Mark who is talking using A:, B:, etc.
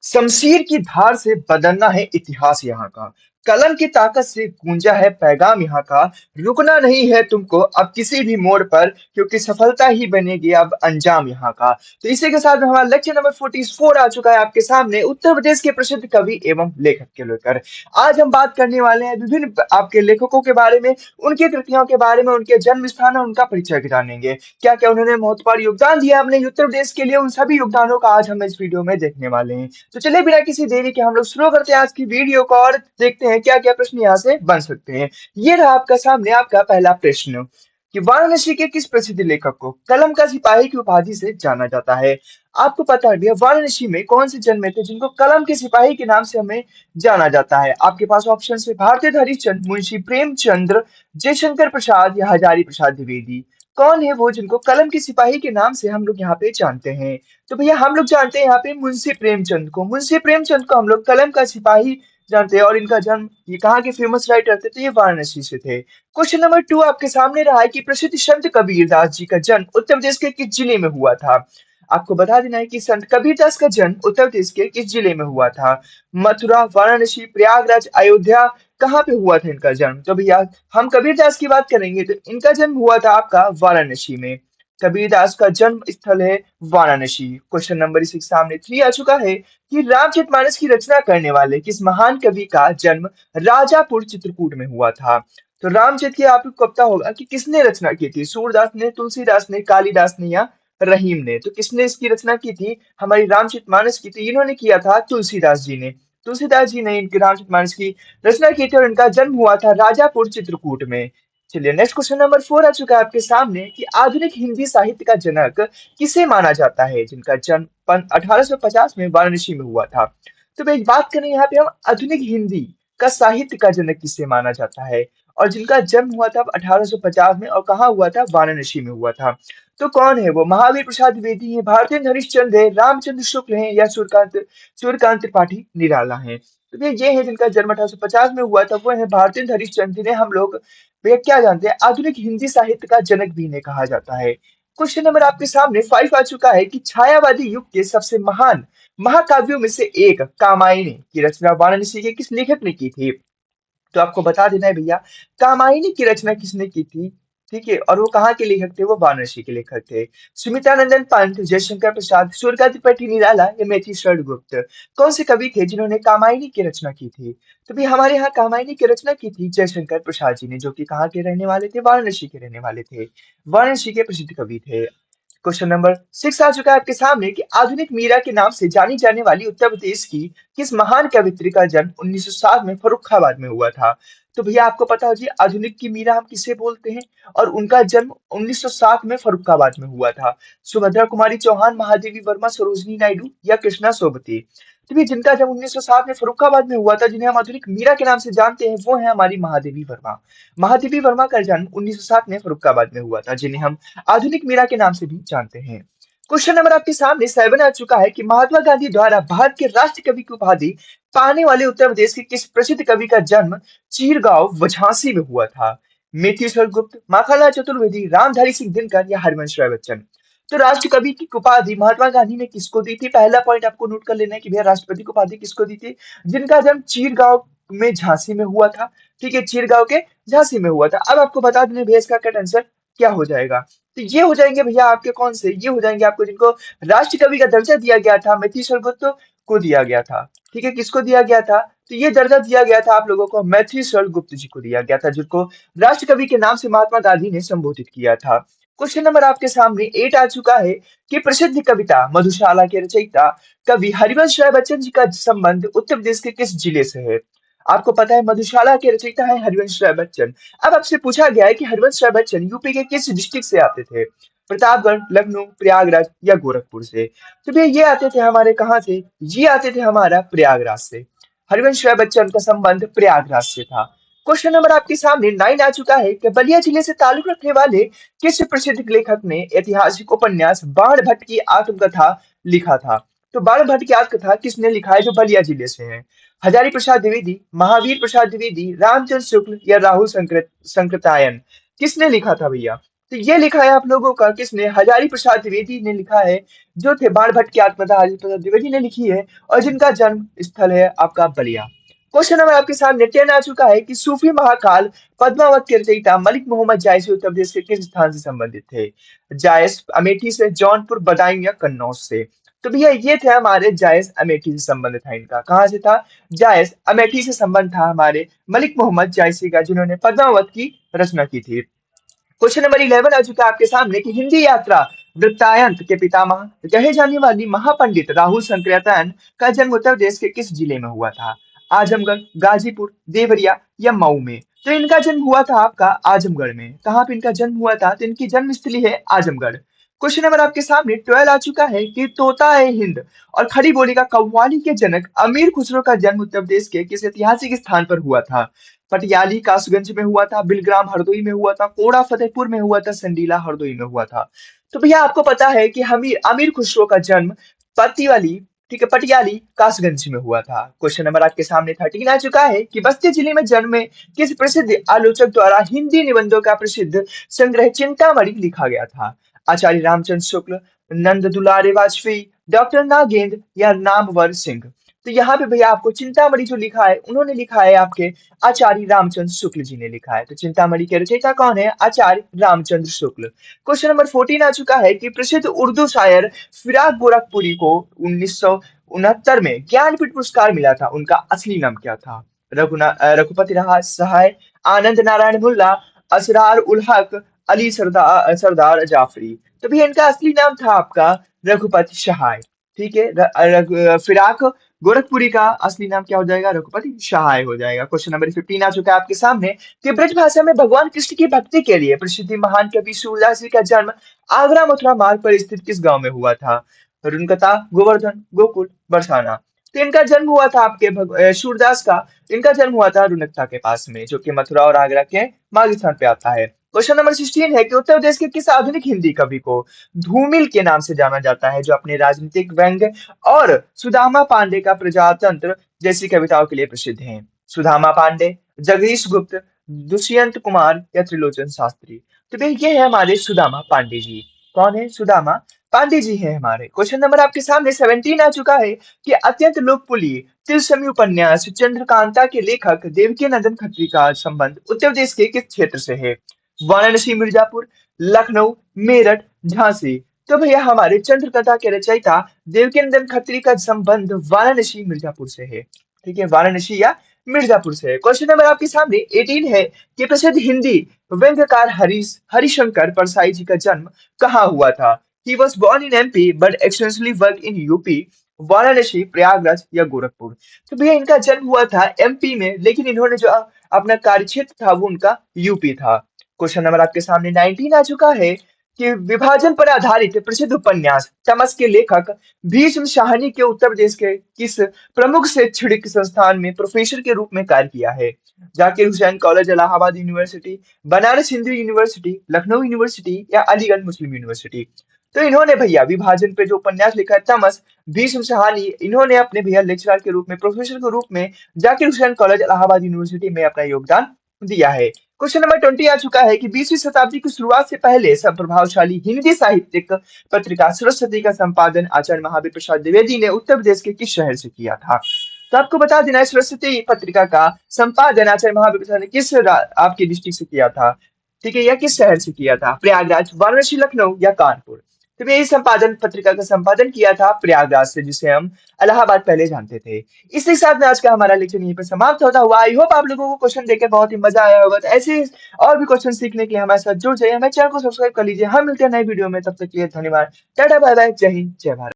A: शमशीर की धार से बदलना है इतिहास यहाँ का। कलम की ताकत से गूंजा है पैगाम यहाँ का। रुकना नहीं है तुमको अब किसी भी मोड़ पर, क्योंकि सफलता ही बनेगी अब अंजाम यहाँ का। तो इसी के साथ में हमारा लेक्चर नंबर 44 आ चुका है आपके सामने, उत्तर प्रदेश के प्रसिद्ध कवि एवं लेखक के लेकर। आज हम बात करने वाले हैं विभिन्न आपके लेखकों के बारे में, उनकी कृतियों के बारे में, उनके जन्म स्थान और उनका परिचय जानेंगे। क्या क्या उन्होंने महत्वपूर्ण योगदान दिया अपने उत्तर प्रदेश के लिए, उन सभी योगदानों का आज हम इस वीडियो में देखने वाले हैं। तो चलिए बिना किसी देरी के हम लोग शुरू करते हैं आज की वीडियो को और देखते हैं क्या क्या प्रश्न यहाँ से बन सकते हैं। ये रहा आपका सामने आपका पहला प्रश्न कि वाराणसी के किस प्रसिद्ध लेखक को कलम का सिपाही की उपाधि से जाना जाता है। आपको पता है भैया वाराणसी में कौन से जन्मे थे जिनको कलम के सिपाही के नाम से हमें जाना जाता है। आपके पास ऑप्शन है भारतीय हरिश्चंद्र, मुंशी प्रेमचंद्र, जयशंकर प्रसाद या हजारी प्रसाद द्विवेदी। कौन है वो जिनको कलम के सिपाही के नाम से हम लोग यहाँ पे जानते हैं। तो भैया हम लोग जानते हैं यहाँ पे मुंशी प्रेमचंद को। मुंशी प्रेमचंद को हम लोग कलम का सिपाही जानते हैं और इनका जन्म ये कहाँ के फेमस राइटर थे, तो ये वाराणसी से थे। क्वेश्चन नंबर 2 आपके सामने रहा है कि प्रसिद्ध संत कबीरदास जी का जन्म उत्तर प्रदेश के किस जिले में हुआ था। आपको बता देना है कि संत कबीरदास का जन्म उत्तर प्रदेश के किस जिले में हुआ था। मथुरा, वाराणसी, प्रयागराज, अयोध्या, कहाँ पे हुआ था इनका जन्म। तो भैया हम कबीरदास की बात करेंगे तो इनका जन्म हुआ था आपका वाराणसी में। कबीरदास का जन्म स्थल है वाराणसी। क्वेश्चन नंबर 6 सामने 3 आ चुका है कि रामचरितमानस की रचना करने वाले किस महान कवि का जन्म राजापुर चित्रकूट में हुआ था। तो रामचरित की आपको पता होगा कि किसने रचना की थी, सूरदास ने, तुलसीदास ने, कालिदास ने या रहीम ने। तो किसने इसकी रचना की थी, हमारी रामचरितमानस की थी, इन्होंने किया था तुलसीदास जी ने। तुलसीदास जी ने इनके रामचरितमानस की रचना की थी और इनका जन्म हुआ था राजापुर चित्रकूट में। चलिए नेक्स्ट क्वेश्चन नंबर 4 आ चुका है आपके सामने कि आधुनिक हिंदी साहित्य का जनक किसे माना जाता है जिनका जन्म 1850 में वाराणसी में हुआ था। तो भाई बात करें यहाँ पे हम आधुनिक हिंदी का साहित्य का जनक किसे माना जाता है और जिनका जन्म हुआ था 1850 में और कहाँ हुआ था, वाराणसी में हुआ था। तो कौन है वो, महावीर प्रसाद द्विवेदी है, भारतेंद्र हरिश्चंद्र है, रामचंद्र शुक्ल है या सूर्यकांत त्रिपाठी निराला है। तो भैया ये है जिनका जन्म 1850 में हुआ था, वो है भारतेंद्र हरिश्चंद्र, जिन्हें हम लोग भैया क्या जानते हैं, आधुनिक हिंदी साहित्य का जनक भी इन्हें कहा जाता है। क्वेश्चन नंबर आपके सामने 5 आ चुका है कि छायावादी युग के सबसे महान महाकाव्यों में से एक कामायनी की रचना वाराणसी के किस लेखक ने की थी। तो आपको बता देना है भैया कामायनी की रचना किसने की थी। ठीक है, और वो कहाँ के लेखक थे, वो वाराणसी के लेखक थे। सुमित्रानंदन पंत, जयशंकर प्रसाद, सूर्यकांत त्रिपाठी निराला या मैथिली शरण गुप्त। कौन से कवि थे जिन्होंने कामायनी की रचना की थी। तो भी हमारे यहाँ कामायनी की रचना की थी जयशंकर प्रसाद जी ने, जो कि कहाँ के रहने वाले थे, वाराणसी के रहने वाले थे। वाराणसी के प्रसिद्ध कवि थे। क्वेश्चन नंबर 6 आ चुका है आपके सामने कि आधुनिक मीरा के नाम से जानी जाने वाली उत्तर प्रदेश की किस महान कवियत्री का जन्म 1907 में फर्रुखाबाद में हुआ था। तो भैया आपको पता हो जी आधुनिक की मीरा हम किसे बोलते हैं और उनका जन्म 1907 में फर्रुखाबाद में हुआ था। सुभद्रा कुमारी चौहान, महादेवी वर्मा, सरोजनी नायडू या कृष्णा सोबती। तो भैया जिनका जन्म 1907 में फर्रुखाबाद में हुआ था, जिन्हें हम आधुनिक मीरा के नाम से जानते हैं, वो है हमारी महादेवी वर्मा। महादेवी वर्मा का जन्म 1907 में फर्रुखाबाद में हुआ था, जिन्हें हम आधुनिक मीरा के नाम से भी जानते हैं। क्वेश्चन नंबर आपके सामने 7 आ चुका है कि महात्मा गांधी द्वारा भारत के राष्ट्र कवि की उपाधि पाने वाले उत्तर प्रदेश के किस प्रसिद्ध कवि का जन्म चीरगांव व झांसी में हुआ था। मिथिलेश्वर गुप्त, माखनलाल चतुर्वेदी, रामधारी सिंह दिनकर या हरिवंश राय बच्चन। तो राष्ट्र कवि की उपाधि महात्मा गांधी ने किसको दी थी, पहला पॉइंट आपको नोट कर लेना है कि भैया राष्ट्रपति की उपाधि किसको दी थी, जिनका जन्म चीरगांव में झांसी में हुआ था। ठीक है, चीरगांव के झांसी में हुआ था। अब आपको बता दें भैया इसका करेक्ट आंसर क्या हो जाएगा। तो ये हो जाएंगे भैया आपके कौन से, ये हो जाएंगे आपको जिनको राष्ट्र कवि का दर्जा दिया गया था, मिथिलेश्वर गुप्त को दिया गया था। ठीक है, किसको दिया गया था, तो ये दर्जा दिया गया था आप लोगों को मिथिलेश्वर गुप्त जी को दिया गया था, जिनको राष्ट्र कवि के नाम से महात्मा गांधी ने संबोधित किया था। क्वेश्चन नंबर आपके सामने 8 आ चुका है कि प्रसिद्ध कविता मधुशाला के रचयिता कवि हरिवंश राय बच्चन जी का संबंध उत्तर प्रदेश के किस जिले से है। आपको पता है मधुशाला के रचयिता है हरिवंश राय बच्चन। अब आपसे पूछा गया है कि हरिवंश राय बच्चन यूपी के किस डिस्ट्रिक्ट से आते थे, प्रतापगढ़, लखनऊ, प्रयागराज या गोरखपुर से। तो भैया ये आते थे हमारे कहाँ से, ये आते थे हमारा प्रयागराज से। हरिवंश राय बच्चन का संबंध प्रयागराज से था। क्वेश्चन नंबर आपके सामने 9 आ चुका है कि बलिया जिले से ताल्लुक रखने वाले किस प्रसिद्ध लेखक ने ऐतिहासिक उपन्यास बाण भट्ट की आत्मकथा लिखा था। तो बाण भट्ट की आत्मकथा किसने लिखा है जो बलिया जिले से है। हजारी प्रसाद द्विवेदी, महावीर प्रसाद द्विवेदी, रामचंद्र शुक्ल या राहुल संकृतायन। किसने लिखा था भैया, तो ये लिखा है आप लोगों का किसने? हजारी प्रसाद द्विवेदी ने लिखा है, जो थे बाणभट्ट की आत्मकथा हजारी प्रसाद द्विवेदी ने लिखी है, और जिनका जन्म स्थल है आपका बलिया। क्वेश्चन नंबर आपके सामने 10 आ चुका है कि सूफी महाकाल पद्मावत के रचयिता मलिक मोहम्मद जायसी उत्तर प्रदेश के किस स्थान से संबंधित थे? जायस अमेठी से, जौनपुर, बदायूं या कन्नौज से? तो भैया ये थे हमारे जायस अमेठी से संबंध था इनका। कहाँ से था? जायस अमेठी से संबंध था हमारे मलिक मोहम्मद जायसी का, जिन्होंने पद्मावत की रचना की थी। क्वेश्चन नंबर 11 आ चुका है आपके सामने कि हिंदी यात्रा वृत्तायंत के पितामह कहे जाने वाली महापंडित राहुल शंकराचार्य का जन्म उत्तर प्रदेश के किस जिले में हुआ था? आजमगढ़, गाजीपुर, देवरिया या मऊ में? तो इनका जन्म हुआ था आपका आजमगढ़ में। कहाँ पे इनका जन्म हुआ था? तो इनकी जन्मस्थली है आजमगढ़। क्वेश्चन नंबर आपके सामने 12 आ चुका है कि तोता है हिंद और खड़ी बोली का कव्वाली के जनक अमीर खुसरो का जन्म उत्तर प्रदेश के किस ऐतिहासिक स्थान पर हुआ था? पटियाली कासगंज में हुआ था, बिलग्राम हरदोई में हुआ था, कोड़ा फतेहपुर में हुआ था, संडीला हरदोई में हुआ था। तो भैया आपको पता है कि हमीर अमीर खुसरो का जन्म पतिवाली, ठीक है, पटियाली कासगंज में हुआ था। क्वेश्चन नंबर आपके सामने 13 आ चुका है कि बस्ती जिले में जन्मे किस प्रसिद्ध आलोचक द्वारा हिंदी निबंधों का प्रसिद्ध संग्रह चिंतामणि लिखा गया था? आचार्य रामचंद्र शुक्ल, नंद दुलारे वाजपेयी, डॉक्टर नागेंद्र या नामवर सिंह? तो यहाँ पे भैया आपको चिंतामणि जो लिखा है, उन्होंने लिखा है आपके आचार्य रामचंद्र शुक्ल जी ने लिखा है। तो चिंतामणि के रचयिता कौन है? आचार्य रामचंद्र शुक्ल। क्वेश्चन नंबर 14 आ चुका है कि प्रसिद्ध उर्दू शायर फिराक गोरखपुरी को 1969 में ज्ञानपीठ पुरस्कार मिला था, उनका असली नाम क्या था? रघुपति राज सहाय, आनंद नारायण मुल्ला, असरार उल हक, अली सरदार सरदार जाफरी? तो भैया इनका असली नाम था आपका रघुपति सहाय। ठीक है, फिराक गोरखपुरी का असली नाम क्या हो जाएगा? रघुपति सहाय हो जाएगा। क्वेश्चन नंबर 15 आ चुका है आपके सामने कि ब्रज भाषा में भगवान कृष्ण की भक्ति के लिए प्रसिद्ध महान कवि सूरदास जी का जन्म आगरा मथुरा मार्ग पर स्थित किस गांव में हुआ था? रुनकता, गोवर्धन, गोकुल, बरसाना? तो इनका जन्म हुआ था आपके सूरदास का, इनका जन्म हुआ था रुनकता के पास में, जो कि मथुरा और आगरा के मार्ग स्थान पे आता है। क्वेश्चन नंबर 16 है कि उत्तर प्रदेश के किस आधुनिक हिंदी कवि को धूमिल के नाम से जाना जाता है, जो अपने राजनीतिक व्यंग्य और सुदामा पांडे का प्रजातंत्र जैसी कविताओं के लिए प्रसिद्ध हैं? सुदामा पांडे, जगदीश गुप्त, दुष्यंत कुमार या त्रिलोचन शास्त्री? तो भाई ये है हमारे सुदामा पांडे जी। कौन है? सुदामा पांडे जी हैं हमारे। क्वेश्चन नंबर आपके सामने 17 आ चुका है कि अत्यंत लोकप्रिय त्रिशमी उपन्यास चंद्रकांता के लेखक देवकी नंदन खत्री का संबंध उत्तर प्रदेश के किस क्षेत्र से है? वाराणसी, मिर्जापुर, लखनऊ, मेरठ, झांसी? तो भैया हमारे चंद्रकथा के रचयिता देवकीनंदन खत्री का संबंध वाराणसी मिर्जापुर से है। ठीक है, वाराणसी या मिर्जापुर से है। क्वेश्चन नंबर आपके सामने 18 है कि प्रसिद्ध हिंदी व्यंग्यकार हरिशंकर परसाई जी का जन्म कहाँ हुआ था? He was born in MP but extensively worked in UP, Varanasi, Prayagraj या गोरखपुर? तो भैया इनका जन्म हुआ था एमपी में, लेकिन इन्होंने जो अपना कार्यक्षेत्र था वो उनका यूपी था। क्वेश्चन नंबर आपके सामने 19 आ चुका है कि विभाजन पर आधारित प्रसिद्ध उपन्यास तमस के लेखक भीष्म शाहनी के उत्तर प्रदेश के किस प्रमुख शैक्षणिक संस्थान में प्रोफेसर के रूप में कार्य किया है? Zakir Hussain college, Allahabad university, Banaras Hindu university, Lucknow university या अलीगढ़ मुस्लिम यूनिवर्सिटी? तो इन्होंने भैया विभाजन पे जो उपन्यास लिखा है तमस, भीष्म शाहनी, इन्होंने अपने भैया लेक्चरर के रूप में, प्रोफेसर के रूप में जाकिर हुसैन कॉलेज, इलाहाबाद यूनिवर्सिटी में अपना योगदान दिया है। क्वेश्चन नंबर 20 आ चुका है कि 20वीं शताब्दी की शुरुआत से पहले सब प्रभावशाली हिंदी साहित्यिक पत्रिका सरस्वती का संपादन आचार्य महावीर प्रसाद द्विवेदी ने उत्तर प्रदेश के किस शहर से किया था? तो आपको बता देना है सरस्वती पत्रिका का संपादन आचार्य महावीर प्रसाद ने किस आपके डिस्ट्रिक्ट से किया था? ठीक है, या किस शहर से किया था? प्रयागराज, वाराणसी, लखनऊ या कानपुर? तो यही संपादन पत्रिका का संपादन किया था प्रयागराज से, जिसे हम इलाहाबाद पहले जानते थे। इसी के साथ में आज का हमारा लेक्चर यहीं पर समाप्त होता हुआ। आई होप आप लोगों को क्वेश्चन देकर बहुत ही मजा आया होगा। तो ऐसे और भी क्वेश्चन सीखने के लिए हमारे साथ जुड़ जाइए, हमारे चैनल को सब्सक्राइब कर लीजिए। हम मिलते हैं नए वीडियो में, तब तक के लिए धन्यवाद। टाटा बाय बाय, जय हिंद, जय भारत।